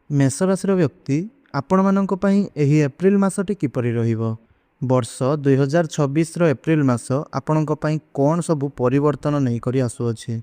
मेष राशि व्यक्ति आपण मानक पई एही एप्रिल मासटी किपरि रहिबो। वर्ष 2026 एप्रिल मास आपणक पई कोन सबु परिवर्तन नहीं करी आसुअछि।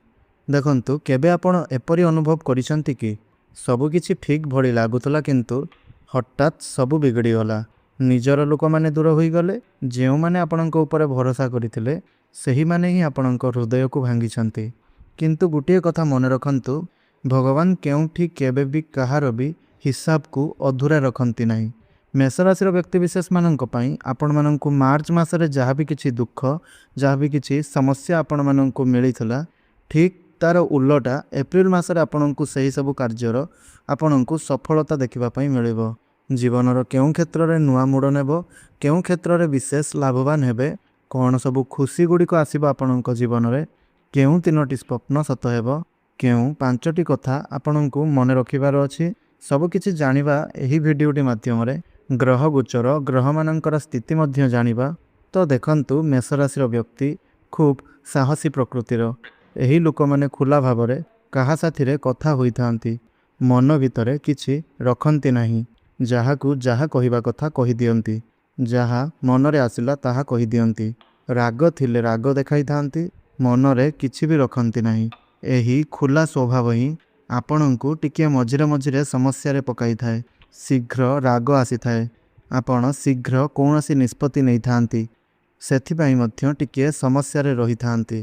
देखंतु केबे आपण एपरि अनुभव करिसंति कि सबु किछि ठीक भଳି लागुतला किंतु हठात सबु बिगड़ी गला। निजर लोक माने दूर होई गले। जेउ माने आपणक ऊपर भरोसा करिथिले सेही माने ही आपणक हृदय को भांगिसंति। किंतु गुटिए कथा मन रखंतु, भगवान केउठी केबे भी कहार भी हिसाब को अधूरा रखंती नहीं। मेष राशि व्यक्ति विशेष मानक पई आपण मानक मार्च मासरे जहाँ भी किछि दुख जहाँ भी किछि समस्या आपण मानक मिलिथिला, ठीक तार उल्टा एप्रिल मासरे आपणक सही सब कार्यर आपणक सफलता देखिबा पई मिलिबो। जीवनर केउ क्षेत्र रे नुआ मोड़ नेबो, केउ क्षेत्र रे विशेष लाभवान हेबे, कौन सबु खुशी गुड़िक आसीबो आपणक जीवन रे, केउ तीनोटी स्वप्न सत हेबो, केउ पांचटी कथा आपणक मन रखिबार अछि। सब किछि जानिबा एही भिडियोटी माध्यम रे ग्रह गोचर ग्रह मानकर स्थिति मध्य जानिबा। तो देखंतु मेष राशि व्यक्ति खूब साहसी प्रकृतिर। एही लोक माने खुला भावरे काहा साथिरे कथा होइथांती, मन भितरे किछि रखंती नाही। जाहाकू जाहा कहिबा कथा कहि दियंती, जाहा मनरे आसिला ताहा कहि दियंती। राग थिले राग देखाई थांती, मनरे किछि भी रखंती नाही। एही खुला स्वभाव ही आपणंकु टिके मझिरे मझिरे समस्या रे पकाई थाए। शीघ्र राग आसी थाए, आपण शीघ्र कौनसी निष्पत्ति नहीं थांती, सेथिपाई मध्य टिके समस्या रे रही थांती।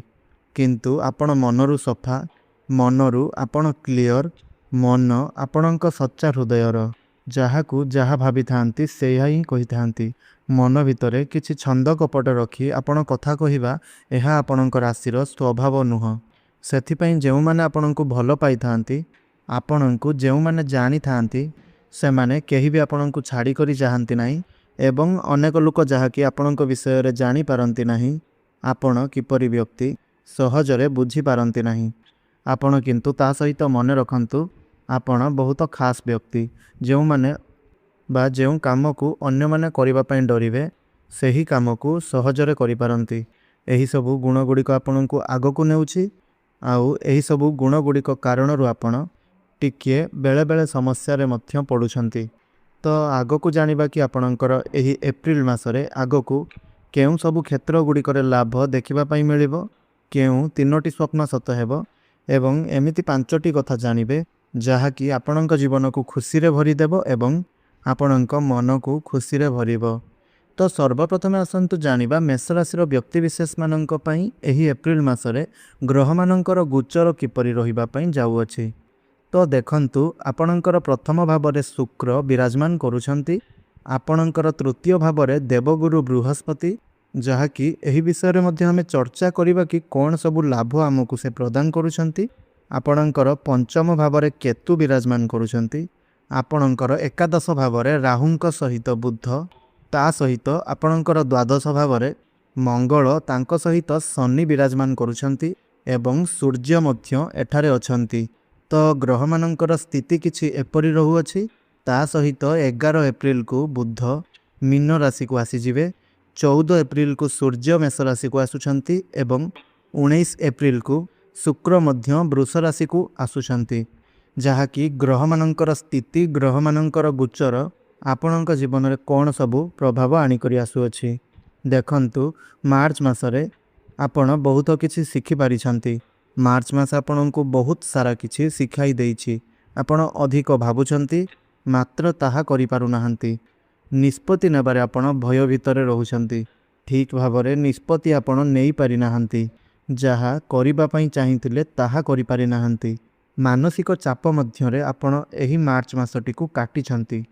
किंतु आपण मनरु सफा, मनरु आपण क्लियर, मन आपणंक सच्चा हृदयर, जाहाकू जहा भाभी थांती सेहा ही कही थांती। मन भितरे किछि छंद कपट रखी आपण कथा कहिबा एहा आपणंक राशिर स्वभाव नुह। सेथिपाई जेउ माने आपणंकु भल पाई थांती, आपणंकु जेउ माने जानी थांती, से माने केही भी आपणंकु छाड़ी करी चाहंती नाही एवं अनेक लोक जहाकी आपणंक विषय रे जानी पारंती नाही। आपण किपरि व्यक्ति सहजरे बुझी पारंती नाही। आपण किंतु ता सहित मन रखंतु, आपण बहुत खास व्यक्ति। जेउ माने बा जेउ काम को अन्य माने करिबा पई डरिवे, सेही काम को सहजरे करि पारंती। एही सबु गुण गुड़िक आपणंकु आगकु नेउछि। आउ एही सबु गुण गुड़िक कारणरु आपण टिके बेले बेले समस्या रे मध्य पडुछंती। तो आगकु जानिबा कि आपणंकर एही एप्रिल मासरे आगकु केउ सबु क्षेत्र गुड़िक रे लाभ देखिबा पई मिलिबो, केउ तीनोटी स्वप्न सत हेबो एवं एमिति पांचटी कथा जानिबे जहाकी आपणंक जीवन को खुशी रे भरी देबो एवं आपणंक मन को खुशी रे भरिबो। तो सर्वप्रथमे आसंतु जानिबा मेष राशि व्यक्ति विशेष मानक पई एही एप्रिल मासरे ग्रह मानकर गोचर किपरि रहिबा पई जाउअछि। तो देखंतु आपणंकर प्रथम भावरे शुक्र विराजमान करूछंती, आपणंकर तृतीय भावरे देवगुरु बृहस्पति, जहाकी एही विषय रे मध्ये हमें चर्चा करिबा कि कोन सबु लाभ हमकु से प्रदान करूछंती। आपणंकर पंचम भावरे केतु विराजमान करूछंती, आपणंकर एकादश भावरे राहुंक सहित बुध, ता सहित आपणंकर द्वादश भावरे मंगल तांको सहित शनि विराजमान करूछंती एवं सूर्य मध्य एठारे अछंती। तो ग्रह मानकर स्थिति किछि एपरि रहुअछि। ता सहित 11 एप्रिल को बुध मीन राशि को आसी जिवे, 14 एप्रिल को सूर्य मेष राशि को आसुछंती एवं 19 एप्रिल को शुक्र मध्य वृष राशि को आसुछंती। जहाकी ग्रह मानकर स्थिति ग्रह मानकर गोचर आपणंक जीवन रे कोन सबु प्रभाव आनी करी आसुअछि। देखंतु मार्च मासरे आपण बहुत किछि शिखि पारिछंती। मार्च मास आपणंकु बहुत सारा किछि शिखाई देइछि। आपण अधिक भाबुछंती मात्र ताहा करि पारु नाहंती। निष्पत्ति नेबारे आपण भय भितरे रहुछंती। ठीक भावरे निष्पत्ति आपण नेई पारि नाहंती। जहा करिबा पई चाहिथिले ताहा करि पारि नाहंती। मानसिक चाप मध्यरे आपण एही मार्च मासटी को काटिछंती।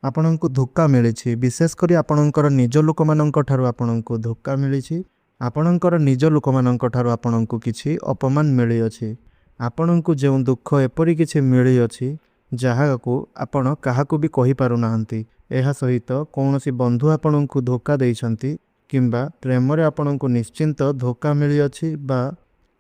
आपणंकु धोखा मिलिछि, विशेष करी आपणंकर निज लोक मानक ठारु आपणंकु धोखा मिलिछि। आपणंकर निज लोक मानक ठारु आपणंकु किछि अपमान मिलि अछि। आपणंकु जेउ दुख एपरि किछि मिलि अछि जहाकु आपण काहाकु भी कहि पारु नाहंती। एहा सहित कौनसी बंधु आपणंकु धोखा देइछंती किंबा प्रेम रे आपणंकु निश्चिंत धोखा मिलि अछि बा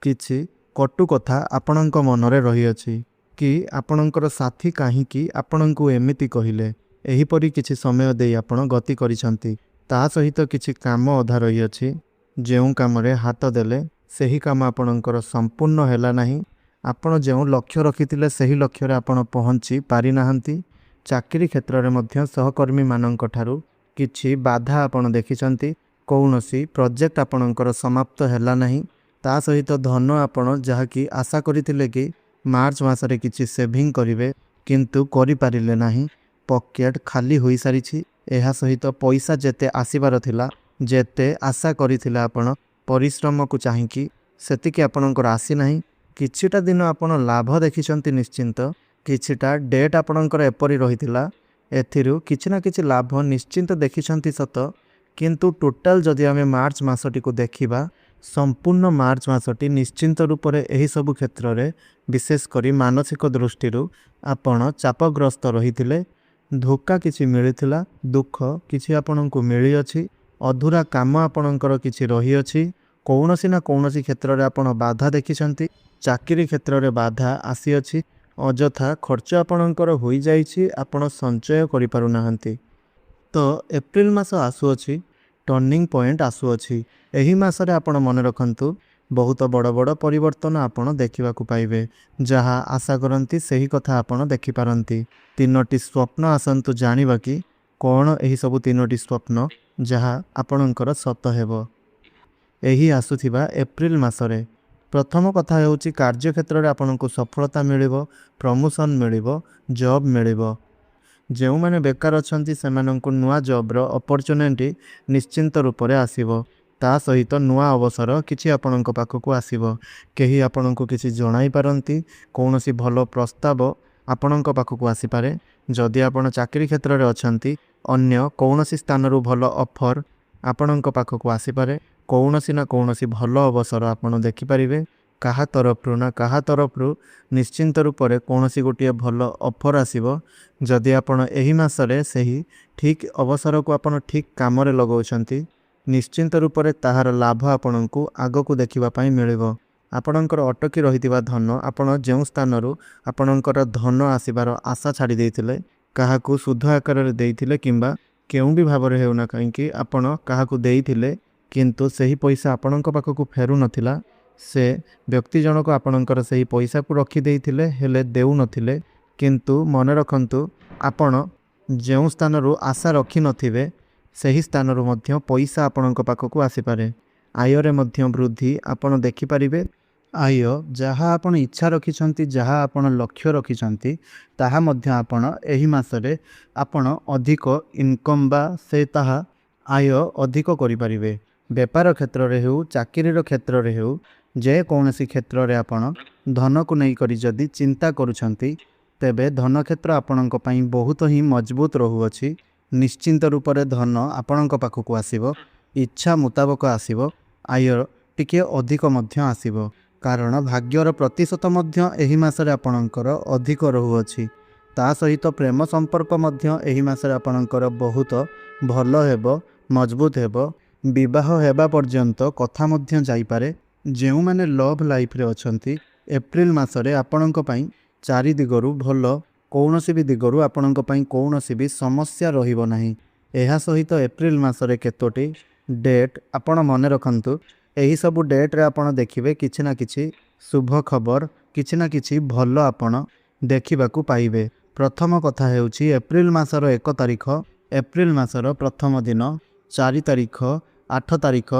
किछि कटु कथा आपणंक मनरे रही अछि कि आपणंकर साथी काहीकि आपणंकु एमिति कहिले। एही परि किछि समय देई आपण गति करिसंती। ता सहित किछि काम अधा रही अछि। जेउ काम रे हाथ देले सेही काम आपणंकर संपूर्ण हैला नाही। आपण जेउ लक्ष्य रखिथिले सेही लक्ष्य रे आपण पहुंची पारि नाहंती। ଚାକିରି କ୍ଷେତ୍ରରେ ମଧ୍ୟ ସହକର୍ମୀ ମାନଙ୍କ ଠାରୁ କିଛି ବାଧା ଆପଣ ଦେଖିଛନ୍ତି। କୌଣସି ପ୍ରୋଜେକ୍ଟ ଆପଣଙ୍କର ସମାପ୍ତ ହେଲା ନାହିଁ। ତା ସହିତ ଧନ ଆପଣ ଯାହାକି ଆଶା କରିଥିଲେ କି ମାର୍ଚ୍ଚ ମାସରେ କିଛି ସେଭିଂ କରିବେ କିନ୍ତୁ କରିପାରିଲେ ନାହିଁ। ପକେଟ୍ ଖାଲି ହୋଇସାରିଛି। ଏହା ସହିତ ପଇସା ଯେତେ ଆସିବାର ଥିଲା, ଯେତେ ଆଶା କରିଥିଲେ ଆପଣ ପରିଶ୍ରମକୁ ଚାହିଁକି, ସେତିକି ଆପଣଙ୍କର ଆସିନାହିଁ। କିଛିଟା ଦିନ ଆପଣ ଲାଭ ଦେଖିଛନ୍ତି ନିଶ୍ଚିନ୍ତ। କିଛିଟା ଡେଟ୍ ଆପଣଙ୍କର ଏପରି ରହିଥିଲା, ଏଥିରୁ କିଛି ନା କିଛି ଲାଭ ନିଶ୍ଚିନ୍ତ ଦେଖିଛନ୍ତି ସତ। କିନ୍ତୁ ଟୋଟାଲ୍ ଯଦି ଆମେ ମାର୍ଚ୍ଚ ମାସଟିକୁ ଦେଖିବା, ସମ୍ପୂର୍ଣ୍ଣ ମାର୍ଚ୍ଚ ମାସଟି ନିଶ୍ଚିନ୍ତ ରୂପରେ ଏହିସବୁ କ୍ଷେତ୍ରରେ ବିଶେଷ କରି ମାନସିକ ଦୃଷ୍ଟିରୁ ଆପଣ ଚାପଗ୍ରସ୍ତ ରହିଥିଲେ। ଧୋକା କିଛି ମିଳିଥିଲା, ଦୁଃଖ କିଛି ଆପଣଙ୍କୁ ମିଳିଅଛି, ଅଧୁରା କାମ ଆପଣଙ୍କର କିଛି ରହିଅଛି। କୌଣସି ନା କୌଣସି କ୍ଷେତ୍ରରେ ଆପଣ ବାଧା ଦେଖିଛନ୍ତି। ଚାକିରି କ୍ଷେତ୍ରରେ ବାଧା ଆସିଅଛି। ଅଯଥା ଖର୍ଚ୍ଚ ଆପଣଙ୍କର ହୋଇଯାଇଛି, ଆପଣ ସଞ୍ଚୟ କରିପାରୁନାହାନ୍ତି। ତ ଏପ୍ରିଲ ମାସ ଆସୁଅଛି, ଟର୍ଣ୍ଣିଂ ପଏଣ୍ଟ ଆସୁଅଛି। ଏହି ମାସରେ ଆପଣ ମନେ ରଖନ୍ତୁ, ବହୁତ ବଡ଼ ବଡ଼ ପରିବର୍ତ୍ତନ ଆପଣ ଦେଖିବାକୁ ପାଇବେ। ଯାହା ଆଶା କରନ୍ତି ସେହି କଥା ଆପଣ ଦେଖିପାରନ୍ତି। 3ଟି ସ୍ୱପ୍ନ ଆସନ୍ତୁ ଜାଣିବା କି କ'ଣ ଏହିସବୁ 3ଟି ସ୍ୱପ୍ନ ଯାହା ଆପଣଙ୍କର ସତ ହେବ ଏହି ଆସୁଥିବା ଏପ୍ରିଲ ମାସରେ। ପ୍ରଥମ କଥା ହେଉଛି କାର୍ଯ୍ୟକ୍ଷେତ୍ରରେ ଆପଣଙ୍କୁ ସଫଳତା ମିଳିବ, ପ୍ରମୋସନ୍ ମିଳିବ, ଜବ୍ ମିଳିବ। ଯେଉଁମାନେ ବେକାର ଅଛନ୍ତି ସେମାନଙ୍କୁ ନୂଆ ଜବ୍ର ଅପରଚ୍ୟୁନିଟି ନିଶ୍ଚିନ୍ତ ରୂପରେ ଆସିବ। ତା ସହିତ ନୂଆ ଅବସର କିଛି ଆପଣଙ୍କ ପାଖକୁ ଆସିବ। କେହି ଆପଣଙ୍କୁ କିଛି ଜଣାଇ ପାରନ୍ତି, କୌଣସି ଭଲ ପ୍ରସ୍ତାବ ଆପଣଙ୍କ ପାଖକୁ ଆସିପାରେ। ଯଦି ଆପଣ ଚାକିରି କ୍ଷେତ୍ରରେ ଅଛନ୍ତି, ଅନ୍ୟ କୌଣସି ସ୍ଥାନରୁ ଭଲ ଅଫର୍ ଆପଣଙ୍କ ପାଖକୁ ଆସିପାରେ। କୌଣସି ନା କୌଣସି ଭଲ ଅବସର ଆପଣ ଦେଖିପାରିବେ। କାହା ତରଫରୁ ନା କାହା ତରଫରୁ ନିଶ୍ଚିନ୍ତ ରୂପରେ କୌଣସି ଗୋଟିଏ ଭଲ ଅଫର୍ ଆସିବ। ଯଦି ଆପଣ ଏହି ମାସରେ ସେହି ଠିକ୍ ଅବସରକୁ ଆପଣ ଠିକ୍ କାମରେ ଲଗାଉଛନ୍ତି, ନିଶ୍ଚିନ୍ତ ରୂପରେ ତାହାର ଲାଭ ଆପଣଙ୍କୁ ଆଗକୁ ଦେଖିବା ପାଇଁ ମିଳିବ। ଆପଣଙ୍କର ଅଟକି ରହିଥିବା ଧନ, ଆପଣ ଯେଉଁ ସ୍ଥାନରୁ ଆପଣଙ୍କର ଧନ ଆସିବାର ଆଶା ଛାଡ଼ି ଦେଇଥିଲେ, କାହାକୁ ସୁଧ ଆକାରରେ ଦେଇଥିଲେ କିମ୍ବା କେଉଁ ବି ଭାବରେ ହେଉନା କାହିଁକି ଆପଣ କାହାକୁ ଦେଇଥିଲେ କିନ୍ତୁ ସେହି ପଇସା ଆପଣଙ୍କ ପାଖକୁ ଫେରୁନଥିଲା, ସେ ବ୍ୟକ୍ତି ଜଣକ ଆପଣଙ୍କର ସେହି ପଇସାକୁ ରଖିଦେଇଥିଲେ ହେଲେ ଦେଉନଥିଲେ। କିନ୍ତୁ ମନେ ରଖନ୍ତୁ, ଆପଣ ଯେଉଁ ସ୍ଥାନରୁ ଆଶା ରଖିନଥିବେ ସେହି ସ୍ଥାନରୁ ମଧ୍ୟ ପଇସା ଆପଣଙ୍କ ପାଖକୁ ଆସିପାରେ। ଆୟରେ ମଧ୍ୟ ବୃଦ୍ଧି ଆପଣ ଦେଖିପାରିବେ। ଆୟ ଯାହା ଆପଣ ଇଚ୍ଛା ରଖିଛନ୍ତି, ଯାହା ଆପଣ ଲକ୍ଷ୍ୟ ରଖିଛନ୍ତି, ତାହା ମଧ୍ୟ ଆପଣ ଏହି ମାସରେ ଆପଣ ଅଧିକ ଇନକମ୍ ବା ସେ ତାହା ଆୟ ଅଧିକ କରିପାରିବେ। ବେପାର କ୍ଷେତ୍ରରେ ହେଉ, ଚାକିରିର କ୍ଷେତ୍ରରେ ହେଉ, ଯେକୌଣସି କ୍ଷେତ୍ରରେ ଆପଣ ଧନକୁ ନେଇକରି ଯଦି ଚିନ୍ତା କରୁଛନ୍ତି, ତେବେ ଧନକ୍ଷେତ୍ର ଆପଣଙ୍କ ପାଇଁ ବହୁତ ହିଁ ମଜବୁତ ରହୁଅଛି। ନିଶ୍ଚିନ୍ତ ରୂପରେ ଧନ ଆପଣଙ୍କ ପାଖକୁ ଆସିବ, ଇଚ୍ଛା ମୁତାବକ ଆସିବ, ଆୟ ଟିକିଏ ଅଧିକ ମଧ୍ୟ ଆସିବ। କାରଣ ଭାଗ୍ୟର ପ୍ରତିଶତ ମଧ୍ୟ ଏହି ମାସରେ ଆପଣଙ୍କର ଅଧିକ ରହୁଅଛି। ତା ସହିତ ପ୍ରେମ ସମ୍ପର୍କ ମଧ୍ୟ ଏହି ମାସରେ ଆପଣଙ୍କର ବହୁତ ଭଲ ହେବ, ମଜବୁତ ହେବ। ବିବାହ ହେବା ପର୍ଯ୍ୟନ୍ତ କଥା ମଧ୍ୟ ଯାଇପାରେ। ଯେଉଁମାନେ ଲଭ୍ ଲାଇଫ୍ରେ ଅଛନ୍ତି, ଏପ୍ରିଲ ମାସରେ ଆପଣଙ୍କ ପାଇଁ ଚାରି ଦିଗରୁ ଭଲ, କୌଣସି ବି ଦିଗରୁ ଆପଣଙ୍କ ପାଇଁ କୌଣସି ବି ସମସ୍ୟା ରହିବ ନାହିଁ। ଏହା ସହିତ ଏପ୍ରିଲ ମାସରେ କେତୋଟି ଡେଟ୍ ଆପଣ ମନେ ରଖନ୍ତୁ। ଏହିସବୁ ଡେଟ୍ରେ ଆପଣ ଦେଖିବେ କିଛି ନା କିଛି ଶୁଭ ଖବର, କିଛି ନା କିଛି ଭଲ ଆପଣ ଦେଖିବାକୁ ପାଇବେ। ପ୍ରଥମ କଥା ହେଉଛି ଏପ୍ରିଲ ମାସର 1 ତାରିଖ, ଏପ୍ରିଲ ମାସର ପ୍ରଥମ ଦିନ, 4 ତାରିଖ, 8 ତାରିଖ,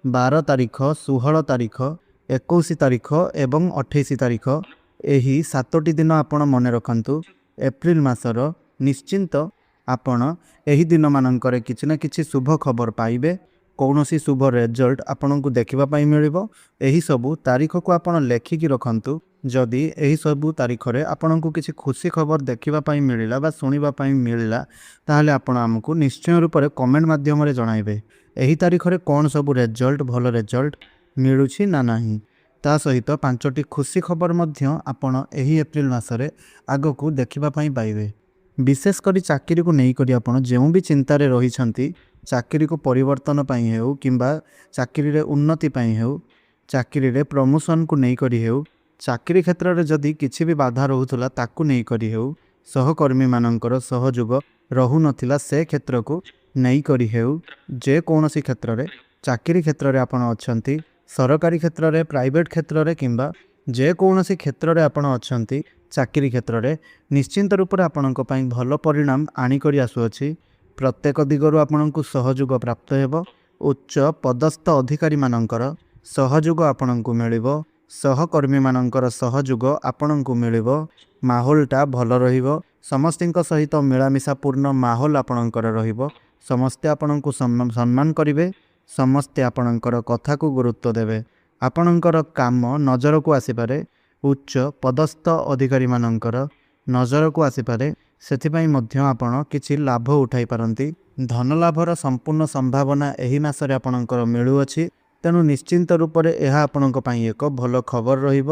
12 ତାରିଖ, 16 ତାରିଖ, 21 ତାରିଖ ଏବଂ 28 ତାରିଖ। ଏହି 7ଟି ଦିନ ଆପଣ ମନେ ରଖନ୍ତୁ ଏପ୍ରିଲ ମାସର। ନିଶ୍ଚିନ୍ତ ଆପଣ ଏହି ଦିନମାନଙ୍କରେ କିଛି ନା କିଛି ଶୁଭ ଖବର ପାଇବେ। କୌଣସି ଶୁଭ ରେଜଲ୍ଟ ଆପଣଙ୍କୁ ଦେଖିବା ପାଇଁ ମିଳିବ। ଏହିସବୁ ତାରିଖକୁ ଆପଣ ଲେଖିକି ରଖନ୍ତୁ। ଯଦି ଏହିସବୁ ତାରିଖରେ ଆପଣଙ୍କୁ କିଛି ଖୁସି ଖବର ଦେଖିବା ପାଇଁ ମିଳିଲା ବା ଶୁଣିବା ପାଇଁ ମିଳିଲା, ତାହେଲେ ଆପଣ ଆମକୁ ନିଶ୍ଚୟ ରୂପରେ କମେଣ୍ଟ ମାଧ୍ୟମରେ ଜଣାଇବେ ଏହି ତାରିଖରେ କ'ଣ ସବୁ ରେଜଲ୍ଟ, ଭଲ ରେଜଲ୍ଟ ମିଳୁଛି ନା ନାହିଁ। ତା ସହିତ 5ଟି ଖୁସି ଖବର ମଧ୍ୟ ଆପଣ ଏହି ଏପ୍ରିଲ ମାସରେ ଆଗକୁ ଦେଖିବା ପାଇଁ ପାଇବେ। ବିଶେଷ କରି ଚାକିରିକୁ ନେଇକରି ଆପଣ ଯେଉଁ ବି ଚିନ୍ତାରେ ରହିଛନ୍ତି, ଚାକିରିକୁ ପରିବର୍ତ୍ତନ ପାଇଁ ହେଉ କିମ୍ବା ଚାକିରିରେ ଉନ୍ନତି ପାଇଁ ହେଉ, ଚାକିରିରେ ପ୍ରମୋସନକୁ ନେଇକରି ହେଉ, ଚାକିରି କ୍ଷେତ୍ରରେ ଯଦି କିଛି ବି ବାଧା ରହୁଥିଲା ତାକୁ ନେଇକରି ହେଉ, ସହକର୍ମୀମାନଙ୍କର ସହଯୋଗ ରହୁନଥିଲା ସେ କ୍ଷେତ୍ରକୁ ନେଇକରି ହେଉ, ଯେକୌଣସି କ୍ଷେତ୍ରରେ, ଚାକିରି କ୍ଷେତ୍ରରେ ଆପଣ ଅଛନ୍ତି, ସରକାରୀ କ୍ଷେତ୍ରରେ, ପ୍ରାଇଭେଟ୍ କ୍ଷେତ୍ରରେ କିମ୍ବା ଯେକୌଣସି କ୍ଷେତ୍ରରେ ଆପଣ ଅଛନ୍ତି, ଚାକିରି କ୍ଷେତ୍ରରେ ନିଶ୍ଚିନ୍ତ ରୂପରେ ଆପଣଙ୍କ ପାଇଁ ଭଲ ପରିଣାମ ଆଣିକରି ଆସୁଅଛି। ପ୍ରତ୍ୟେକ ଦିଗରୁ ଆପଣଙ୍କୁ ସହଯୋଗ ପ୍ରାପ୍ତ ହେବ। ଉଚ୍ଚ ପଦସ୍ଥ ଅଧିକାରୀମାନଙ୍କର ସହଯୋଗ ଆପଣଙ୍କୁ ମିଳିବ। ସହକର୍ମୀମାନଙ୍କର ସହଯୋଗ ଆପଣଙ୍କୁ ମିଳିବ। ମାହୋଲଟା ଭଲ ରହିବ। ସମସ୍ତଙ୍କ ସହିତ ମିଳାମିଶାପୂର୍ଣ୍ଣ ମାହୋଲ ଆପଣଙ୍କର ରହିବ। ସମସ୍ତେ ଆପଣଙ୍କୁ ସମ୍ମାନ କରିବେ। ସମସ୍ତେ ଆପଣଙ୍କର କଥାକୁ ଗୁରୁତ୍ୱ ଦେବେ। ଆପଣଙ୍କର କାମ ନଜରକୁ ଆସିପାରେ। ଉଚ୍ଚ ପଦସ୍ଥ ଅଧିକାରୀମାନଙ୍କର ନଜରକୁ ଆସିପାରେ। ସେଥିପାଇଁ ମଧ୍ୟ ଆପଣ କିଛି ଲାଭ ଉଠାଇ ପାରନ୍ତି। ଧନ ଲାଭର ସମ୍ପୂର୍ଣ୍ଣ ସମ୍ଭାବନା ଏହି ମାସରେ ଆପଣଙ୍କର ମିଳୁଅଛି। ତେଣୁ ନିଶ୍ଚିନ୍ତ ରୂପରେ ଏହା ଆପଣଙ୍କ ପାଇଁ ଏକ ଭଲ ଖବର ରହିବ।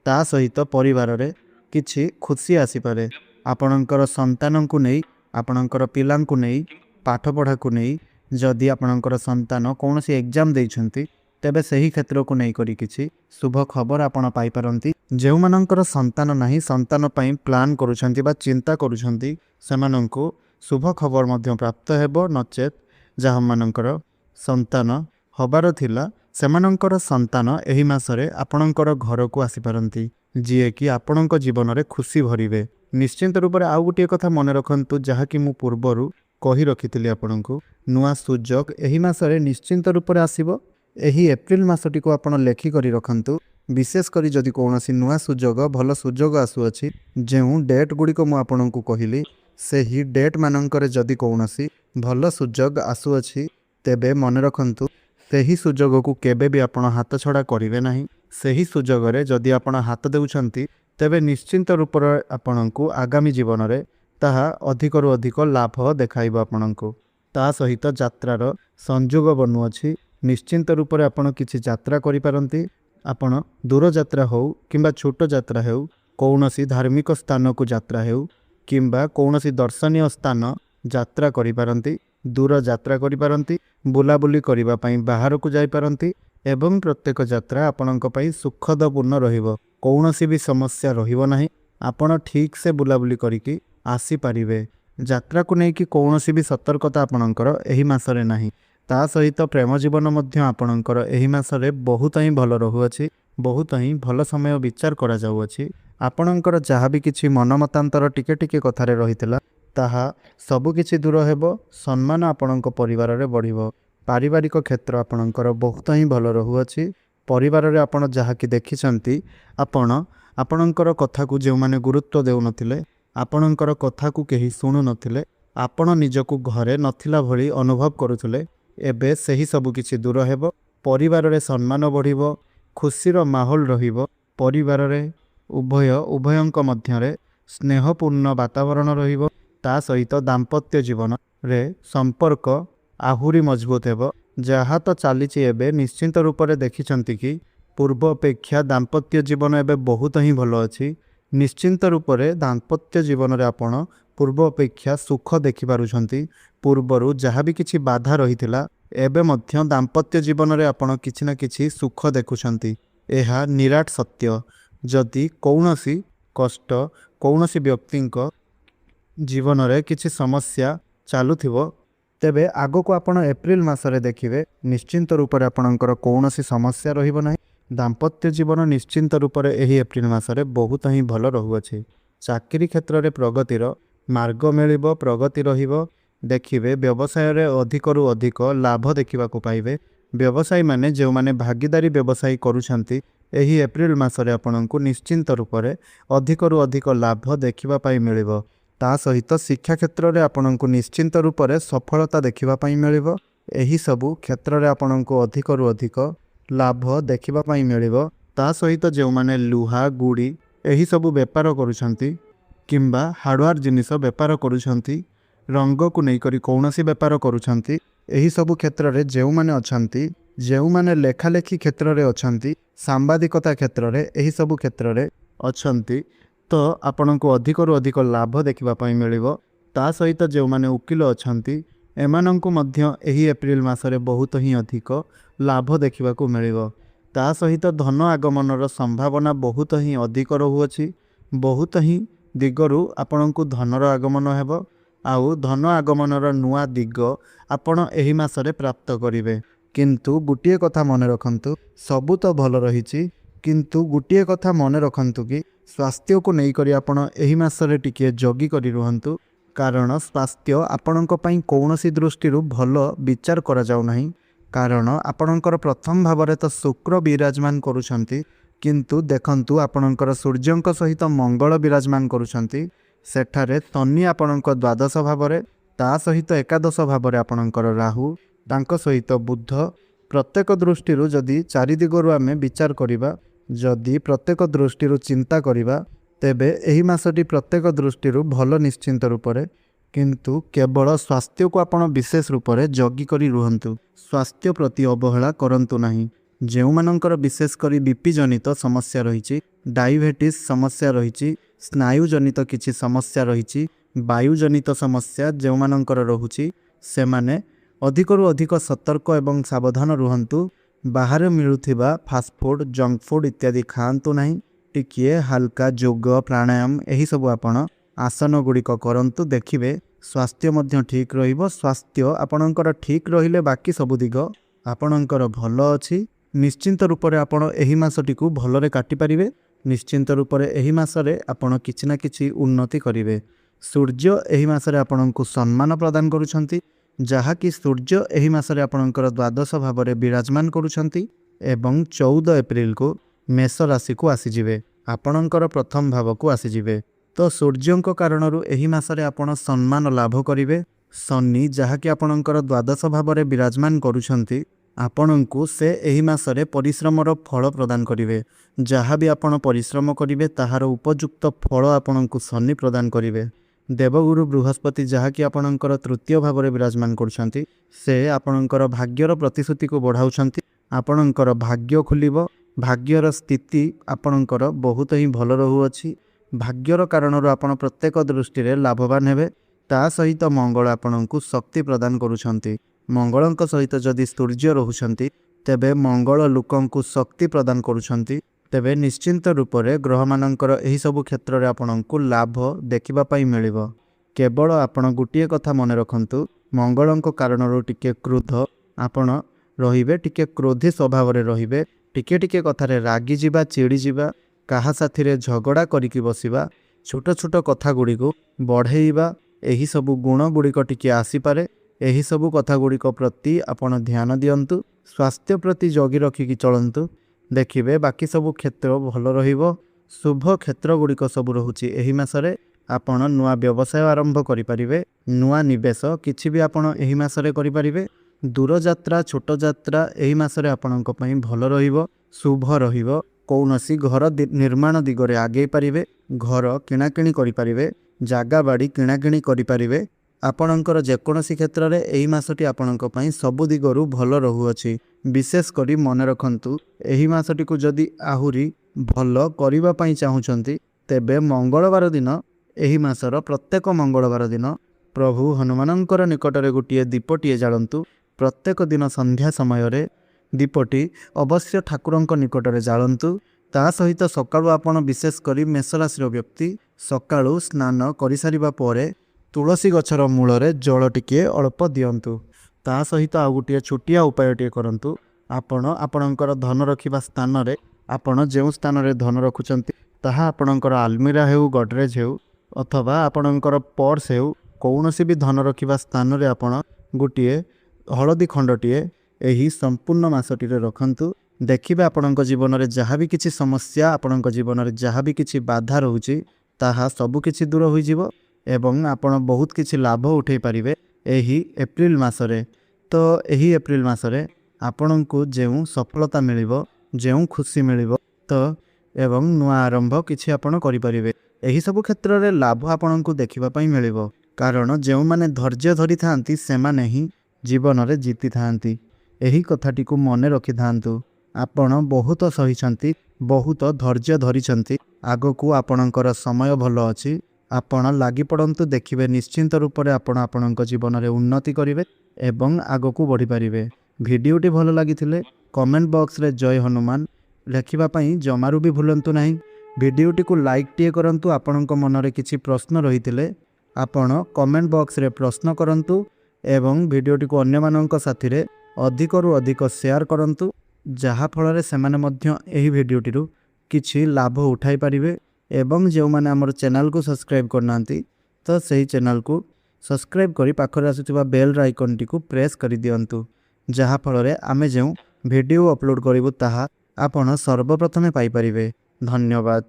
ତା ସହିତ ପରିବାରରେ କିଛି ଖୁସି ଆସିପାରେ। ଆପଣଙ୍କର ସନ୍ତାନଙ୍କୁ ନେଇ, ଆପଣଙ୍କର ପିଲାଙ୍କୁ ନେଇ, ପାଠପଢ଼ାକୁ ନେଇ, ଯଦି ଆପଣଙ୍କର ସନ୍ତାନ କୌଣସି ଏକ୍ଜାମ ଦେଇଛନ୍ତି ତେବେ ସେହି କ୍ଷେତ୍ରକୁ ନେଇକରି କିଛି ଶୁଭ ଖବର ଆପଣ ପାଇପାରନ୍ତି। ଯେଉଁମାନଙ୍କର ସନ୍ତାନ ନାହିଁ, ସନ୍ତାନ ପାଇଁ ପ୍ଲାନ୍ କରୁଛନ୍ତି ବା ଚିନ୍ତା କରୁଛନ୍ତି, ସେମାନଙ୍କୁ ଶୁଭ ଖବର ମଧ୍ୟ ପ୍ରାପ୍ତ ହେବ। ନଚେତ୍ ଯାହାମାନଙ୍କର ସନ୍ତାନ ହେବାର ଥିଲା, ସେମାନଙ୍କର ସନ୍ତାନ ଏହି ମାସରେ ଆପଣଙ୍କର ଘରକୁ ଆସିପାରନ୍ତି, ଯିଏକି ଆପଣଙ୍କ ଜୀବନରେ ଖୁସି ଭରିବେ। ନିଶ୍ଚିନ୍ତ ରୂପରେ ଆଉ ଗୋଟିଏ କଥା ମନେ ରଖନ୍ତୁ, ଯାହାକି ମୁଁ ପୂର୍ବରୁ କହି ରଖିଥିଲି ଆପଣଙ୍କୁ, ନୂଆ ସୁଯୋଗ ଏହି ମାସରେ ନିଶ୍ଚିନ୍ତ ରୂପରେ ଆସିବ। ଏହି ଏପ୍ରିଲ ମାସଟିକୁ ଆପଣ ଲେଖିକରି ରଖନ୍ତୁ। ବିଶେଷ କରି ଯଦି କୌଣସି ନୂଆ ସୁଯୋଗ, ଭଲ ସୁଯୋଗ ଆସୁଅଛି, ଯେଉଁ ଡେଟ୍ ଗୁଡ଼ିକ ମୁଁ ଆପଣଙ୍କୁ କହିଲି, ସେହି ଡେଟ୍ ମାନଙ୍କରେ ଯଦି କୌଣସି ଭଲ ସୁଯୋଗ ଆସୁଅଛି, ତେବେ ମନେ ରଖନ୍ତୁ ସେହି ସୁଯୋଗକୁ କେବେ ବି ଆପଣ ହାତଛଡ଼ା କରିବେ ନାହିଁ। ସେହି ସୁଯୋଗରେ ଯଦି ଆପଣ ହାତ ଦେଉଛନ୍ତି, ତେବେ ନିଶ୍ଚିନ୍ତ ରୂପରେ ଆପଣଙ୍କୁ ଆଗାମୀ ଜୀବନରେ ତାହା ଅଧିକରୁ ଅଧିକ ଲାଭ ଦେଖାଇବ ଆପଣଙ୍କୁ। ତା ସହିତ ଯାତ୍ରାର ସଂଯୋଗ ବନୁଅଛି। ନିଶ୍ଚିନ୍ତ ରୂପରେ ଆପଣ କିଛି ଯାତ୍ରା କରିପାରନ୍ତି। ଆପଣ ଦୂର ଯାତ୍ରା ହେଉ କିମ୍ବା ଛୋଟ ଯାତ୍ରା ହେଉ, କୌଣସି ଧାର୍ମିକ ସ୍ଥାନକୁ ଯାତ୍ରା ହେଉ କିମ୍ବା କୌଣସି ଦର୍ଶନୀୟ ସ୍ଥାନ ଯାତ୍ରା କରିପାରନ୍ତି। ଦୂର ଯାତ୍ରା କରିପାରନ୍ତି, ବୁଲାବୁଲି କରିବା ପାଇଁ ବାହାରକୁ ଯାଇପାରନ୍ତି ଏବଂ ପ୍ରତ୍ୟେକ ଯାତ୍ରା ଆପଣଙ୍କ ପାଇଁ ସୁଖଦପୂର୍ଣ୍ଣ ରହିବ। କୌଣସି ବି ସମସ୍ୟା ରହିବ ନାହିଁ। ଆପଣ ଠିକ୍ ସେ ବୁଲାବୁଲି କରିକି ଆସିପାରିବେ। ଯାତ୍ରାକୁ ନେଇକି କୌଣସି ବି ସତର୍କତା ଆପଣଙ୍କର ଏହି ମାସରେ ନାହିଁ। ତା ସହିତ ପ୍ରେମ ଜୀବନ ମଧ୍ୟ ଆପଣଙ୍କର ଏହି ମାସରେ ବହୁତ ହିଁ ଭଲ ରହୁଅଛି। ବହୁତ ହିଁ ଭଲ ସମୟ ବିଚାର କରାଯାଉଅଛି। ଆପଣଙ୍କର ଯାହା ବି କିଛି ମନମତାନ୍ତର ଟିକେ ଟିକେ କଥାରେ ରହିଥିଲା, ତାହା ସବୁକିଛି ଦୂର ହେବ। ସମ୍ମାନ ଆପଣଙ୍କ ପରିବାରରେ ବଢ଼ିବ। ପାରିବାରିକ କ୍ଷେତ୍ର ଆପଣଙ୍କର ବହୁତ ହିଁ ଭଲ ରହୁଅଛି। ପରିବାରରେ ଆପଣ ଯାହାକି ଦେଖିଛନ୍ତି, ଆପଣଙ୍କର କଥାକୁ ଯେଉଁମାନେ ଗୁରୁତ୍ୱ ଦେଉନଥିଲେ, ଆପଣଙ୍କର କଥାକୁ କେହି ଶୁଣୁନଥିଲେ, ଆପଣ ନିଜକୁ ଘରେ ନଥିଲା ଭଳି ଅନୁଭବ କରୁଥିଲେ, ଏବେ ସେହି ସବୁ କିଛି ଦୂର ହେବ। ପରିବାରରେ ସମ୍ମାନ ବଢ଼ିବ। ଖୁସିର ମାହୋଲ ରହିବ। ପରିବାରରେ ଉଭୟଙ୍କ ମଧ୍ୟରେ ସ୍ନେହପୂର୍ଣ୍ଣ ବାତାବରଣ ରହିବ। ତା ସହିତ ଦାମ୍ପତ୍ୟ ଜୀବନରେ ସମ୍ପର୍କ ଆହୁରି ମଜବୁତ ହେବ। ଯାହା ତ ଚାଲିଛି ଏବେ, ନିଶ୍ଚିନ୍ତ ରୂପରେ ଦେଖିଛନ୍ତି କି ପୂର୍ବ ଅପେକ୍ଷା ଦାମ୍ପତ୍ୟ ଜୀବନ ଏବେ ବହୁତ ହିଁ ଭଲ ଅଛି। ନିଶ୍ଚିନ୍ତ ରୂପରେ ଦାମ୍ପତ୍ୟ ଜୀବନରେ ଆପଣ ପୂର୍ବ ଅପେକ୍ଷା ସୁଖ ଦେଖିପାରୁଛନ୍ତି। ପୂର୍ବରୁ ଯାହା ବି କିଛି ବାଧା ରହିଥିଲା, ଏବେ ମଧ୍ୟ ଦାମ୍ପତ୍ୟ ଜୀବନରେ ଆପଣ କିଛି ନା କିଛି ସୁଖ ଦେଖୁଛନ୍ତି। ଏହା ନିରାଟ ସତ୍ୟ। ଯଦି କୌଣସି କଷ୍ଟ, କୌଣସି ବ୍ୟକ୍ତିଙ୍କ ଜୀବନରେ କିଛି ସମସ୍ୟା ଚାଲୁଥିବ, ତେବେ ଆଗକୁ ଆପଣ ଏପ୍ରିଲ ମାସରେ ଦେଖିବେ ନିଶ୍ଚିନ୍ତ ରୂପରେ ଆପଣଙ୍କର କୌଣସି ସମସ୍ୟା ରହିବ ନାହିଁ। ଦାମ୍ପତ୍ୟ ଜୀବନ ନିଶ୍ଚିନ୍ତ ରୂପରେ ଏହି ଏପ୍ରିଲ ମାସରେ ବହୁତ ହିଁ ଭଲ ରହୁଅଛି। ଚାକିରି କ୍ଷେତ୍ରରେ ପ୍ରଗତିର ମାର୍ଗ ମିଳିବ, ପ୍ରଗତି ରହିବ। ଦେଖିବେ ବ୍ୟବସାୟରେ ଅଧିକରୁ ଅଧିକ ଲାଭ ଦେଖିବାକୁ ପାଇବେ। ବ୍ୟବସାୟୀମାନେ ଯେଉଁମାନେ ଭାଗିଦାରୀ ବ୍ୟବସାୟୀ କରୁଛନ୍ତି, ଏହି ଏପ୍ରିଲ ମାସରେ ଆପଣଙ୍କୁ ନିଶ୍ଚିନ୍ତ ରୂପରେ ଅଧିକରୁ ଅଧିକ ଲାଭ ଦେଖିବା ପାଇଁ ମିଳିବ। ତା ସହିତ ଶିକ୍ଷା କ୍ଷେତ୍ରରେ ଆପଣଙ୍କୁ ନିଶ୍ଚିନ୍ତ ରୂପରେ ସଫଳତା ଦେଖିବା ପାଇଁ ମିଳିବ। ଏହି ସବୁ କ୍ଷେତ୍ରରେ ଆପଣଙ୍କୁ ଅଧିକରୁ ଅଧିକ ଲାଭ ଦେଖିବା ପାଇଁ ମିଳିବ। ତା ସହିତ ଯେଉଁମାନେ ଲୁହା, ଗୁଡ଼ି ଏହିସବୁ ବେପାର କରୁଛନ୍ତି କିମ୍ବା ହାର୍ଡ଼ୱେର୍ ଜିନିଷ ବେପାର କରୁଛନ୍ତି, ରଙ୍ଗକୁ ନେଇକରି କୌଣସି ବେପାର କରୁଛନ୍ତି, ଏହିସବୁ କ୍ଷେତ୍ରରେ ଯେଉଁମାନେ ଅଛନ୍ତି, ଯେଉଁମାନେ ଲେଖାଲେଖି କ୍ଷେତ୍ରରେ ଅଛନ୍ତି, ସାମ୍ବାଦିକତା କ୍ଷେତ୍ରରେ, ଏହିସବୁ କ୍ଷେତ୍ରରେ ଅଛନ୍ତି, ତ ଆପଣଙ୍କୁ ଅଧିକରୁ ଅଧିକ ଲାଭ ଦେଖିବା ପାଇଁ ମିଳିବ। ତା ସହିତ ଯେଉଁମାନେ ଓକିଲ ଅଛନ୍ତି, ଏମାନଙ୍କୁ ମଧ୍ୟ ଏହି ଏପ୍ରିଲ ମାସରେ ବହୁତ ହିଁ ଅଧିକ ଲାଭ ଦେଖିବାକୁ ମିଳିବ। ତା ସହିତ ଧନ ଆଗମନର ସମ୍ଭାବନା ବହୁତ ହିଁ ଅଧିକ ରହୁଅଛି। ବହୁତ ହିଁ ଦିଗରୁ ଆପଣଙ୍କୁ ଧନର ଆଗମନ ହେବ। ଆଉ ଧନ ଆଗମନର ନୂଆ ଦିଗ ଆପଣ ଏହି ମାସରେ ପ୍ରାପ୍ତ କରିବେ। କିନ୍ତୁ ଗୋଟିଏ କଥା ମନେ ରଖନ୍ତୁ, ସବୁ ତ ଭଲ ରହିଛି, किंतु गोटे कथा मन रखंतु कि स्वास्थ्य को नहीं करी आपण एही मासरे टिके जगी करी रुहंतु, कारण स्वास्थ्य आपणक पई कौनसी दृष्टि भल विचार करा जाउ नाही। कारण आपणकर प्रथम भाव तो शुक्र विराजमान करुछंती, किंतु देखंतु आपणकर सूर्यंक सहित मंगल विराजमान करुछंती। सेठारे शनि आपणक द्वादश भाव ता सहित एकादश भाव आपणकर राहु तांक सहित बुध। प्रत्येक दृष्टि जदि चारि दिगरु आमे विचार करिबा, जदि प्रत्येक दृष्टि चिंता करिबा, तेबे एही मासटी प्रत्येक दृष्टि भल निश्चिंत रूपरे, किंतु केवल स्वास्थ्य को आपण विशेष रूपरे जगी करी रुहंतु। स्वास्थ्य प्रति अवहेला करंतु नाही। जेउ मानकर विशेष करी बीपी जनित समस्या रहिछि, डायबिटीज समस्या रहिछि, स्नायु जनित किछि समस्या रहिछि, वायु जनित समस्या जेउ मानकर रहुछि, सेमाने अधिकरु अधिक सतर्क एवं सावधान रुहंतु। बाहर मिलुथिबा फास्ट फूड, जंक फूड इत्यादि खाआंतु नाही। टिकिए हल्का योग प्राणायाम एही सब आपण आसन गुड़िक करंतु, देखिबे स्वास्थ्य मध्य ठीक रहिबो। स्वास्थ्य आपणकर ठीक रहिले बाकी सब दिग आपणकर भल अछि। निश्चिंत रूपरे आपण एही मासटी को भलरे काटि परिबे। निश्चिंत रूपरे एही मासरे आपण किछि ना किछि उन्नति करिवे। सूर्य एही मासरे आपणको सम्मान प्रदान करुछंती, जहा कि सूर्य एही मासरे आपणकर द्वादश भावरे विराजमान करुछंती एवं 14 एप्रिल को मेष राशि को आसीजिवे, आपणकर प्रथम भाव को आसीजिवे। तो सूर्यंक कारणरू एही मासरे आपण सम्मान लाभ करिवे। शनि जहा कि आपणकर द्वादश भावरे विराजमान करुछंती, आपणको से एही मासरे परिश्रमर फल प्रदान करिवे। जहा भी आपण परिश्रम करिवे ताहार उपयुक्त फल आपणको शनि प्रदान करिवे। देवगुरु बृहस्पति जहा कि आपणकर तृतीय भावरे विराजमान करुछंती, से आपणकर भाग्यर प्रतिश्रुति को बढ़ाउछंती। आपणकर भाग्य खुलिबो, भाग्यर स्थिति आपणकर बहुत ही भल रहुअछि। भाग्यर कारणरू आपण प्रत्येक दृष्टि रे लाभवान हेबे। ता सहित मंगल आपणको शक्ति प्रदान करुछंती। मंगलंक सहित जदि सूर्य रहुछंती, तेबे मंगल लोकंकु शक्ति प्रदान करुछंती। तेबे निश्चिंत रूपरे ग्रह मानकर एही सब क्षेत्र रे आपणको लाभ देखिबा पई मिलिबो। केवल आपण गोटे कथा मन रखंतु, मंगलंक कारणरू टिके क्रोध आपण रहिबे, टिके क्रोधी स्वभाव रे रहिबे। टिके टिके कथारे रागी जिबा, चिड़ी जिबा, काहा साथीरे झगड़ा करिकि बसिबा, छोट छोट कथा गुड़ी को बढ़ेइबा, एही सब गुण गुड़िक टिके आसी पारे। एही सब कथा गुड़िक प्रति आपण ध्यान दियंतु। स्वास्थ्य प्रति जगी रखिकी चलंतु, देखिबे बाकी सब क्षेत्र भल रहिबो। शुभ क्षेत्र गुड़िक सब रहुछि एही मासरे। आपण नुआ व्यवसाय आरंभ करि परिबे, नुआ निवेश किछि भी आपण एही मासरे करि परिबे। दूर यात्रा, छोट यात्रा एही मासरे आपणक पई भल रहिबो, शुभ रहिबो। कौनसी घर निर्माण दिगरे आगे पारिबे, घर किणाकिणी करि परिबे, जागा बाड़ी किणाकिणी करि परिबे। आपणकर जेकोनसी क्षेत्र रे एही मासटी आपणक पई सबु दिगरु भल रहुअछि। विशेष करी मन रखंतु, एही मासटी को जदि आहुरी भल करिबा पई चाहुचंती, तेबे मंगलवार दिन, एही मासर प्रत्येक मंगलवार दिन प्रभु हनुमानंकर निकटरे गोटिए दीपटिए जालंतु। प्रत्येक दिन संध्या समय रे दीपटी अवश्य ठाकुरंक निकटरे जालंतु। ता सहित सकाळु आपण विशेष करी मेष राशि व्यक्ति सकाळु स्नान करि सारिबा परे तुलसी गछर मूल रे जल टिके अल्प दियंतु। ता सहित आ गोटिए छुटिया उपायटिए करंतु। आपण आपणकर धन रखिबा स्थान रे, आपण जेउ स्थान रे धन रखुचंती ताहा आपणकर आलमीरा हेउ, गडरेज हेउ, अथवा आपणकर पर्स हेउ, कौनसी भी धन रखिबा स्थान रे आपण गोटिए हलदी खंडटिए एही संपूर्ण मासटी रे रखंतु। देखिबे आपणक जीवन रे जहा भी किछि समस्या, आपणक जीवन रे जहा भी किछि बाधा रहुछि, ताहा सबु किछि दूर होई जिवो एवं आपण बहुत किछि लाभ उठै परिबे एही एप्रिल मासरे। तो एही एप्रिल मासरे आपणको जेउ सफलता मिलिबो, जेउ खुशी मिलिबो, तो एवं नुआ आरंभ किछि आपण करि परिबे। एही सब क्षेत्र रे लाभ आपणको देखिबा पई मिलिबो, कारण जेउ माने धैर्य धरि थांती सेमाने ही जीवन रे जीति थांती। एही कथाटी को मने रखि थांतु। आपण बहुत सहिछंती, बहुत धैर्य धरिछंती। आगो आपणकर समय भल अछि, आपण लागि पड़ंतु। देखिबे निश्चिंत रूप से आपण आपणक जीवन रे उन्नति करिवे एवं आगो को बढ़ी पारिबे। भिडियोटी भल लागिथिले कमेंट बॉक्स रे जय हनुमान लिखिबा पई जमारू भी भूलंतु नाही। भिडियोटी को लाइक टिए करंतु। आपणक मन रे किछि प्रश्न रहिथिले आपण कमेंट बॉक्स रे प्रश्न करंतु एवं भिडियोटी को अन्य मानक साथी रे अधिक रु अधिक शेयर करंतु, जहा फल रे सेमाने मध्य एही भिडियोटी रु କିଛି ଲାଭ ଉଠାଇ ପାରିବେ ଏବଂ ଯେଉଁମାନେ ଆମର ଚ୍ୟାନେଲକୁ ସବସ୍କ୍ରାଇବ୍ କରିନାହାନ୍ତି ତ ସେହି ଚ୍ୟାନେଲକୁ ସବସ୍କ୍ରାଇବ୍ କରି ପାଖରେ ଆସୁଥିବା ବେଲ୍ର ଆଇକନ୍ଟିକୁ ପ୍ରେସ୍ କରିଦିଅନ୍ତୁ, ଯାହାଫଳରେ ଆମେ ଯେଉଁ ଭିଡ଼ିଓ ଅପଲୋଡ଼ କରିବୁ ତାହା ଆପଣ ସର୍ବପ୍ରଥମେ ପାଇପାରିବେ। ଧନ୍ୟବାଦ।